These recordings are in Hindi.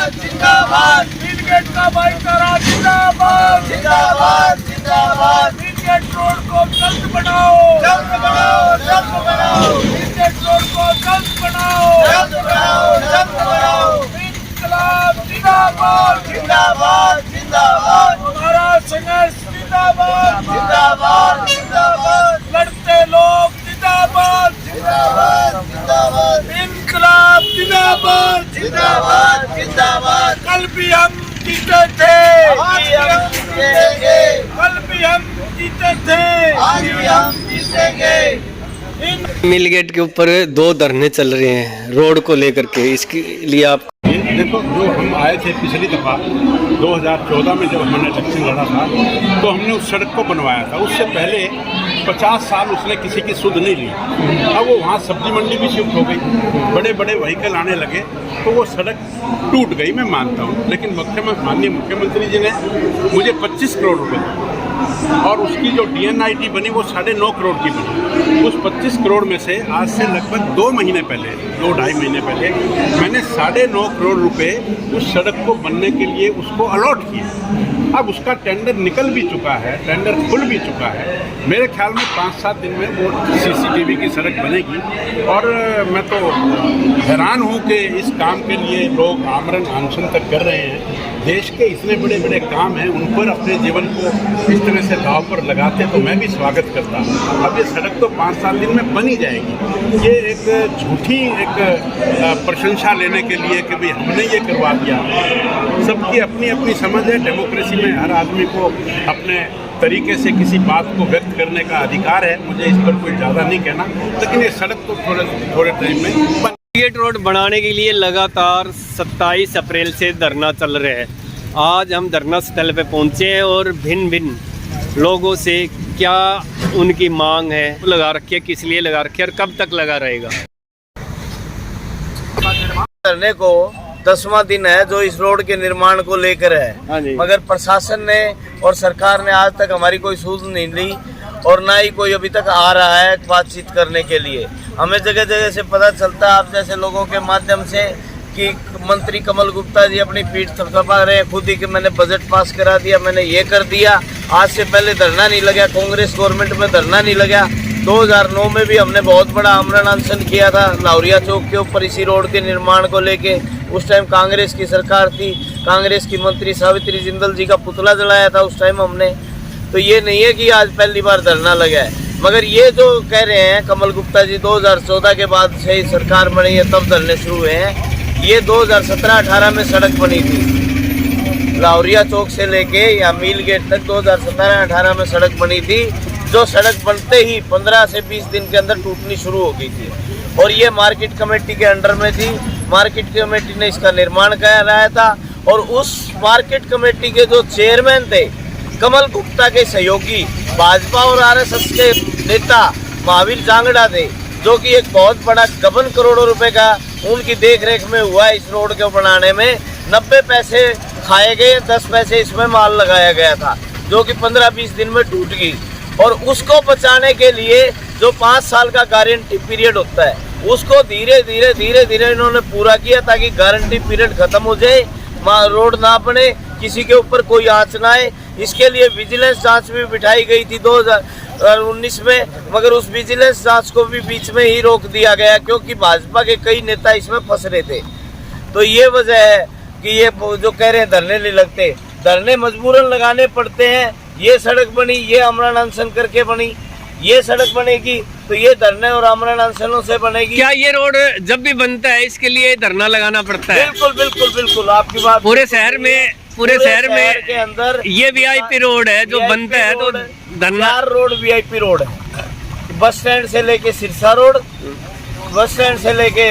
जिंदाबाद जिंदाबाद मीलगेट का भाईचारा जिंदाबाद जिंदाबाद जिंदाबाद मीलगेट रोड को जल्द बनाओ जल्द बनाओ जल्द बनाओ मीलगेट रोड को जल्द बनाओ जल्द बनाओ जल्द बनाओ इंकलाब जिंदाबाद जिंदाबाद जिंदाबाद हमारा संघर्ष जिंदाबाद जिंदाबाद जिंदाबाद लड़ते लोग जिंदाबाद जिंदाबाद जिंदाबाद इंकलाब जिंदाबाद जिंदाबाद जिंदाबाद कल भी हम जीते थे आज भी हम जीतेंगे कल भी हम जीते थे आज भी हम जीतेंगे। मिलगेट के ऊपर 2 धरने चल रहे हैं रोड को लेकर के, इसके लिए आप देखो, जो हम आए थे पिछली दफ़ा 2014 में जब हमने इलेक्शन लड़ा था तो हमने उस सड़क को बनवाया था। उससे पहले 50 साल उसने किसी की सुध नहीं ली। अब वो वहाँ सब्जी मंडी भी शिफ्ट हो गई, बड़े बड़े व्हीकल आने लगे तो वो सड़क टूट गई, मैं मानता हूँ। लेकिन माननीय मुख्यमंत्री जी ने मुझे 25 करोड़ रुपये दिए और उसकी जो DNIT बनी वो 9.5 करोड़ की बनी। उस 25 करोड़ में से आज से लगभग 2 महीने पहले, 2-2.5 महीने पहले मैंने 9.5 करोड़ रुपए उस सड़क को बनने के लिए उसको अलॉट किए। अब उसका टेंडर निकल भी चुका है, टेंडर खुल भी चुका है। मेरे ख्याल में 5-7 दिन में वो CCTV की सड़क बनेगी। और मैं तो हैरान हूँ कि इस काम के लिए लोग आमरण अनशन तक कर रहे हैं। देश के इतने बड़े बड़े काम हैं, उन पर अपने जीवन को इस तरह से दाव पर लगाते तो मैं भी स्वागत करता हूँ। अब ये सड़क तो 5-7 दिन में बन ही जाएगी। ये एक झूठी प्रशंसा लेने के लिए कि भाई हमने ये करवा दिया। सबकी अपनी अपनी समझ है। डेमोक्रेसी में हर आदमी को अपने तरीके से किसी बात को व्यक्त करने का अधिकार है। मुझे इस पर कोई ज़्यादा नहीं कहना, लेकिन ये सड़क तो थोड़े टाइम में मिलगेट रोड बनाने के लिए लगातार 27 अप्रैल से धरना चल रहे हैं। आज हम धरना स्थल पे पहुंचे हैं और भिन्न भिन्न लोगों से क्या उनकी मांग है, लगा रखी है, किस लिए लगा रखी है और कब तक लगा रहेगा। धरने को 10वां दिन है जो इस रोड के निर्माण को लेकर हाँ जी। है, मगर प्रशासन ने और सरकार ने आज तक हमारी कोई सूझ नहीं ली और ना ही कोई अभी तक आ रहा है बातचीत करने के लिए। हमें जगह जगह से पता चलता है आप जैसे लोगों के माध्यम से कि मंत्री कमल गुप्ता जी अपनी पीठ थपथपा रहे हैं खुद ही कि मैंने बजट पास करा दिया, मैंने ये कर दिया। आज से पहले धरना नहीं लगा, कांग्रेस गवर्नमेंट में धरना नहीं लगा। 2009 में भी हमने बहुत बड़ा आमरण अनशन किया था लाहौरिया चौक के ऊपर इसी रोड के निर्माण को लेके। उस टाइम कांग्रेस की सरकार थी, कांग्रेस की मंत्री सावित्री जिंदल जी का पुतला जलाया था उस टाइम हमने। तो ये नहीं है कि आज पहली बार धरना लगा है। मगर ये जो कह रहे हैं कमल गुप्ता जी 2014 के बाद से ही सरकार बनी है तब धरने शुरू हुए हैं। ये 2017-18 में सड़क बनी थी लाहौरिया चौक से लेके या मीलगेट तक 2017-18 में सड़क बनी थी, जो सड़क बनते ही 15 से 20 दिन के अंदर टूटनी शुरू हो गई थी। और ये मार्केट कमेटी के अंडर में थी। मार्केट कमेटी ने इसका निर्माण कराया था और उस मार्केट कमेटी के जो चेयरमैन थे कमल गुप्ता के सहयोगी भाजपा और RSS के नेता महावीर जांगड़ा थे, जो कि एक बहुत बड़ा गबन करोड़ों रुपए का उनकी देखरेख में हुआ। इस रोड को बनाने में 90 पैसे खाए गए, 10 पैसे इसमें माल लगाया गया था, जो कि 15-20 दिन में टूट गई। और उसको बचाने के लिए जो 5 साल का गारंटी पीरियड होता है उसको धीरे धीरे इन्होंने पूरा किया ताकि गारंटी पीरियड खत्म हो जाए, रोड ना बने, किसी के ऊपर कोई आंच ना आए। इसके लिए विजिलेंस जांच भी बिठाई गई थी 2019 में, मगर उस विजिलेंस जांच को भी बीच में ही रोक दिया गया क्योंकि भाजपा के कई नेता इसमें फंस रहे थे। तो ये वजह है कि ये जो कह रहे हैं धरने नहीं लगते, धरने मजबूरन लगाने पड़ते हैं। ये सड़क बनी, ये आमरण अनशन करके बनी, ये सड़क बनेगी तो ये धरने और आमरण अनशनों से बनेगी। क्या ये रोड जब भी बनता है इसके लिए धरना लगाना पड़ता है? बिल्कुल बिल्कुल बिल्कुल, आपकी बात। पूरे शहर में के अंदर ये VIP रोड है जो बनता है तो धरना। 4 रोड VIP रोड है। बस स्टैंड से लेके सिरसा रोड, बस स्टैंड से लेके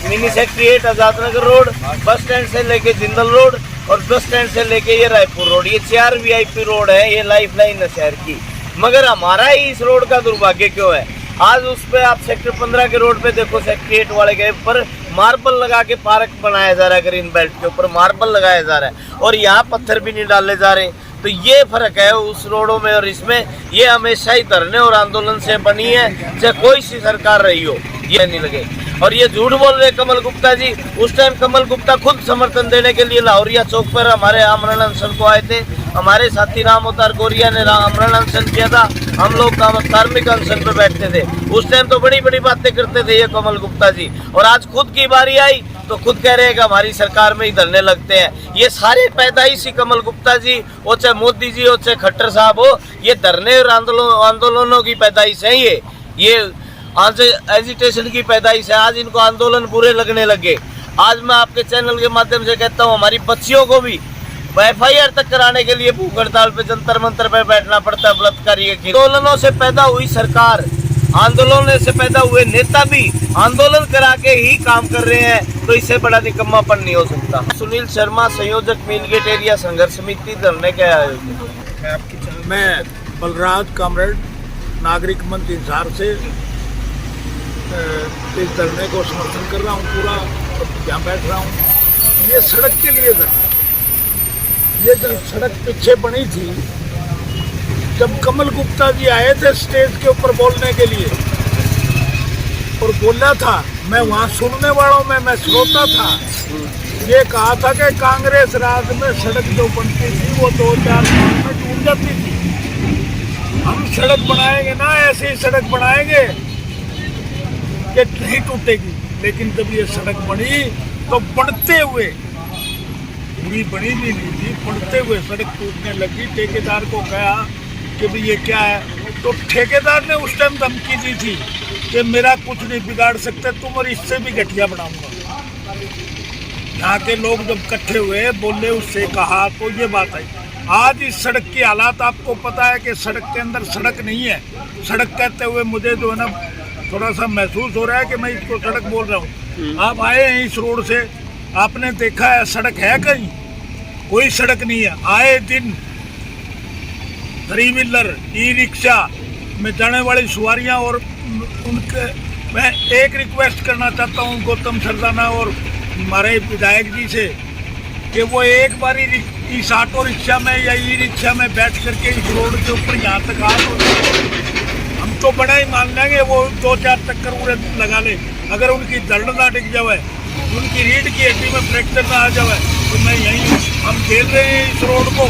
mini secretariat Azad Nagar road, bus stand से लेके जिंदल रोड और बस स्टैंड से लेके ये रायपुर रोड, ये 4 VIP रोड है। ये लाइफ लाइन है शहर की। मगर हमारा ही इस रोड का दुर्भाग्य क्यों है? आज उस पे आप सेक्टर 15 के रोड पे देखो, सेक्रेटरीट वाले के ऊपर मार्बल लगा के पार्क बनाया जा रहा है, ग्रीन बेल्ट के ऊपर मार्बल लगाया जा रहा है और यहाँ पत्थर भी नहीं डाले जा रहे। तो ये फर्क है उस रोडों में और इसमें। ये हमेशा ही धरने और आंदोलन से बनी है, चाहे कोई सी सरकार रही हो, ये नहीं लगे। और ये झूठ बोल रहे कमल गुप्ता जी। उस टाइम कमल गुप्ता खुद समर्थन देने के लिए लाहौरिया चौक पर हमारे आमरण अनशन को आए थे। हमारे साथी राम अवतार गौरिया ने आमरण अनशन किया था, हम लोग कार्मिक अनशन पर बैठते थे। उस टाइम तो बड़ी बड़ी बातें करते थे ये कमल गुप्ता जी, और आज खुद की बारी आई तो खुद कह रहे हैं कि हमारी सरकार में ही धरने लगते हैं। ये सारे पैदाइशी कमल गुप्ता जी हो, चाहे मोदी जी हो, चाहे खट्टर साहब हो, ये धरने और आंदोलनों की पैदाइश है। ये आज एजिटेशन की पैदाइश है। आज इनको आंदोलन बुरे लगने लगे। आज मैं आपके चैनल के माध्यम से कहता हूँ, हमारी बच्चियों को भी FIR तक कराने के लिए भूख हड़ताल पे जंतर मंतर पे बैठना पड़ता है बलात्कारी के। आंदोलनों से पैदा हुई सरकार, आंदोलनों से पैदा हुए नेता भी आंदोलन करा के ही काम कर रहे हैं, तो इससे बड़ा निकम्मापन नहीं हो सकता। सुनील शर्मा, संयोजक मीलगेट एरिया संघर्ष समिति, धरने के आयोजक। मैं बलराज कामरेड नागरिक मंच इंसार से इस धरने को समर्थन कर रहा हूँ पूरा, यहाँ बैठ रहा हूँ। ये सड़क के लिए धरना, ये जो सड़क पीछे बनी थी, जब कमल गुप्ता जी आए थे स्टेज के ऊपर बोलने के लिए और बोला था, मैं वहाँ सुनने वालों में मैं श्रोता था, ये कहा था कि कांग्रेस राज में सड़क जो बनती थी वो 2-4 साल में टूट जाती थी। हम सड़क बनाएंगे ना, ऐसी सड़क बनाएंगे कि नहीं टूटेगी। लेकिन जब ये सड़क बनी तो बढ़ते हुए, पूरी बनी भी नहीं थी, बढ़ते हुए सड़क टूटने लगी। ठेकेदार को कहा कि भाई ये क्या है, तो ठेकेदार ने उस टाइम धमकी दी थी कि मेरा कुछ नहीं बिगाड़ सकते तुम, और इससे भी घटिया बनाऊंगा। यहाँ के लोग जब इकट्ठे हुए, बोले, उससे कहा, तो ये बात आई। आज इस सड़क की हालात आपको पता है कि सड़क के अंदर सड़क नहीं है। सड़क कहते हुए मुझे जो है ना थोड़ा सा महसूस हो रहा है कि मैं इसको सड़क बोल रहा हूँ। आप आए हैं इस रोड से, आपने देखा है सड़क है कहीं? कोई सड़क नहीं है। आए दिन 3 व्हीलर, ई रिक्शा में जाने वाली सवारियाँ, और उनके मैं एक रिक्वेस्ट करना चाहता हूँ गौतम सरदाना और हमारे विधायक जी से कि वो एक बार इस ऑटो रिक्शा में या ई रिक्शा में बैठ करके इस रोड के ऊपर यहाँ तक आ, तो हम तो बड़ा ही मान लेंगे वो 2-4 चक्कर पूरे लगा ले। अगर उनकी दर्द ना टिक जाए, उनकी रीढ़ की हड्डी में फ्रैक्चर ना आ जाए, तो मैं यहीं हूँ। हम खेल रहे हैं इस रोड को,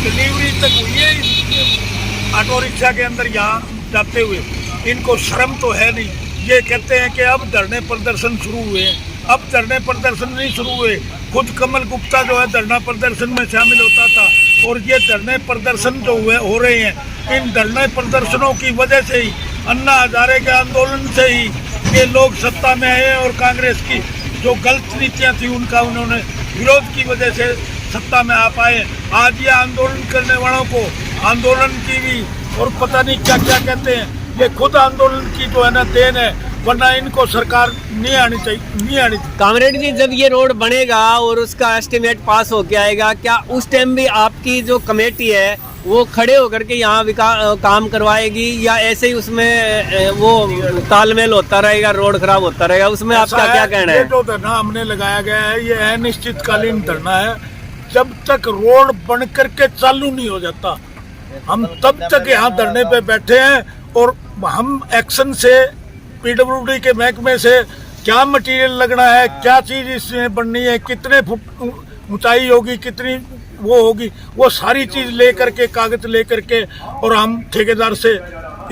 डिलीवरी तक हुई है इस ऑटो रिक्शा के अंदर यहाँ जाते हुए। इनको शर्म तो है नहीं। ये कहते हैं कि अब धरने प्रदर्शन शुरू हुए हैं। अब धरने प्रदर्शन नहीं शुरू हुए। खुद कमल गुप्ता जो है धरना प्रदर्शन में शामिल होता था, और ये धरने प्रदर्शन जो हो रहे हैं, इन धरने प्रदर्शनों की वजह से ही, अन्ना हजारे के आंदोलन से ही ये लोग सत्ता में आए, और कांग्रेस की जो गलत नीतियाँ थी उनका उन्होंने विरोध की वजह से सत्ता में आ पाए। आज ये आंदोलन करने वालों को आंदोलन की भी और पता नहीं क्या क्या कहते हैं, ये खुद आंदोलन की जो है ना देन है, वरना इनको सरकार नहीं आनी चाहिए। कामरेड जी, जब ये रोड बनेगा और उसका एस्टिमेट पास होके आएगा, क्या उस टाइम भी आपकी जो कमेटी है वो खड़े होकर के यहाँ काम करवाएगी, या ऐसे ही उसमें वो तालमेल होता रहेगा, रोड खराब होता रहेगा? उसमें आपका क्या कहना है? ये जो धरना हमने लगाया गया है, ये अनिश्चितकालीन धरना है। जब तक रोड बन करके चालू नहीं हो जाता, हम तब तक यहाँ धरने पे बैठे हैं। और हम एक्शन से, PWD के महकमे से क्या मटेरियल लगना है, क्या चीज़ इसमें बननी है, कितने फुट ऊंचाई होगी, कितनी वो होगी, वो सारी चीज़ ले करके, कागज ले करके, और हम ठेकेदार से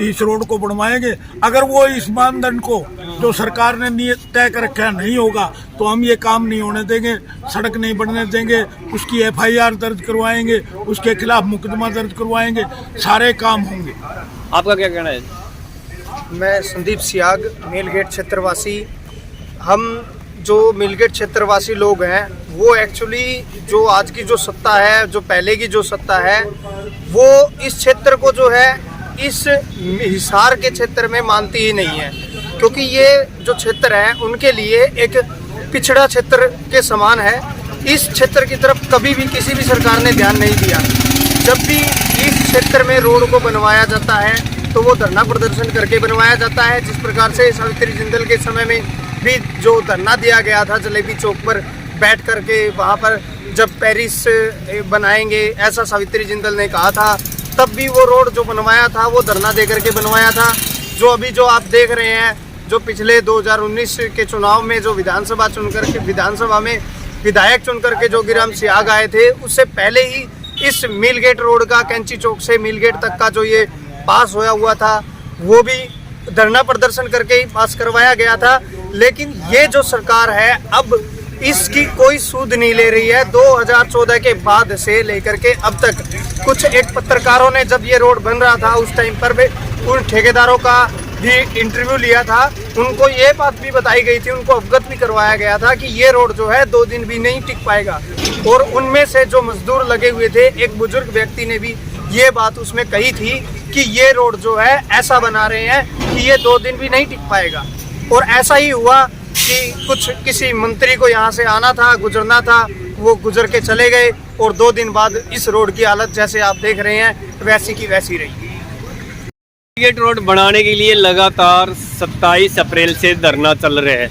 इस रोड को बनवाएंगे। अगर वो इस मानदंड को जो सरकार ने नियत तय कर रखा नहीं होगा, तो हम ये काम नहीं होने देंगे, सड़क नहीं बनने देंगे। उसकी FIR दर्ज करवाएंगे, उसके खिलाफ मुकदमा दर्ज करवाएंगे, सारे काम होंगे। आपका क्या कहना है? मैं संदीप सियाग, मीलगेट क्षेत्रवासी। हम जो मीलगेट क्षेत्रवासी लोग हैं, वो एक्चुअली जो आज की जो सत्ता है, जो पहले की जो सत्ता है, वो इस क्षेत्र को जो है इस हिसार के क्षेत्र में मानती ही नहीं है, क्योंकि ये जो क्षेत्र है उनके लिए एक पिछड़ा क्षेत्र के समान है। इस क्षेत्र की तरफ कभी भी किसी भी सरकार ने ध्यान नहीं दिया। जब भी इस क्षेत्र में रोड को बनवाया जाता है तो वो धरना प्रदर्शन करके बनवाया जाता है। जिस प्रकार से सावित्री जिंदल के समय में भी जो धरना दिया गया था जलेबी चौक पर बैठ करके, वहाँ पर जब पेरिस बनाएंगे ऐसा सावित्री जिंदल ने कहा था, तब भी वो रोड जो बनवाया था वो धरना दे करके बनवाया था। जो अभी जो आप देख रहे हैं जो पिछले 2019 के चुनाव में जो विधानसभा में विधायक चुन करके जोगीराम सियाग आए थे, उससे पहले ही इस मिलगेट रोड का कैंची चौक से मिलगेट तक का जो ये पास होया हुआ था, वो भी धरना प्रदर्शन करके ही पास करवाया गया था। लेकिन ये जो सरकार है अब इसकी कोई सूद नहीं ले रही है। 2014 के बाद से लेकर के अब तक कुछ एक पत्रकारों ने जब ये रोड बन रहा था उस टाइम पर भी उन ठेकेदारों का भी इंटरव्यू लिया था, उनको ये बात भी बताई गई थी, उनको अवगत भी करवाया गया था कि ये रोड जो है 2 दिन भी नहीं टिक पाएगा। और उनमें से जो मजदूर लगे हुए थे, एक बुजुर्ग व्यक्ति ने भी ये बात उसमें कही थी कि ये रोड जो है ऐसा बना रहे हैं कि ये 2 दिन भी नहीं टिक पाएगा। और ऐसा ही हुआ कि किसी मंत्री को यहाँ से आना था, गुजरना था, वो गुजर के चले गए और 2 दिन बाद इस रोड की हालत जैसे आप देख रहे हैं वैसी की वैसी रही। मिलगेट रोड बनाने के लिए लगातार 27 अप्रैल से धरना चल रहा है।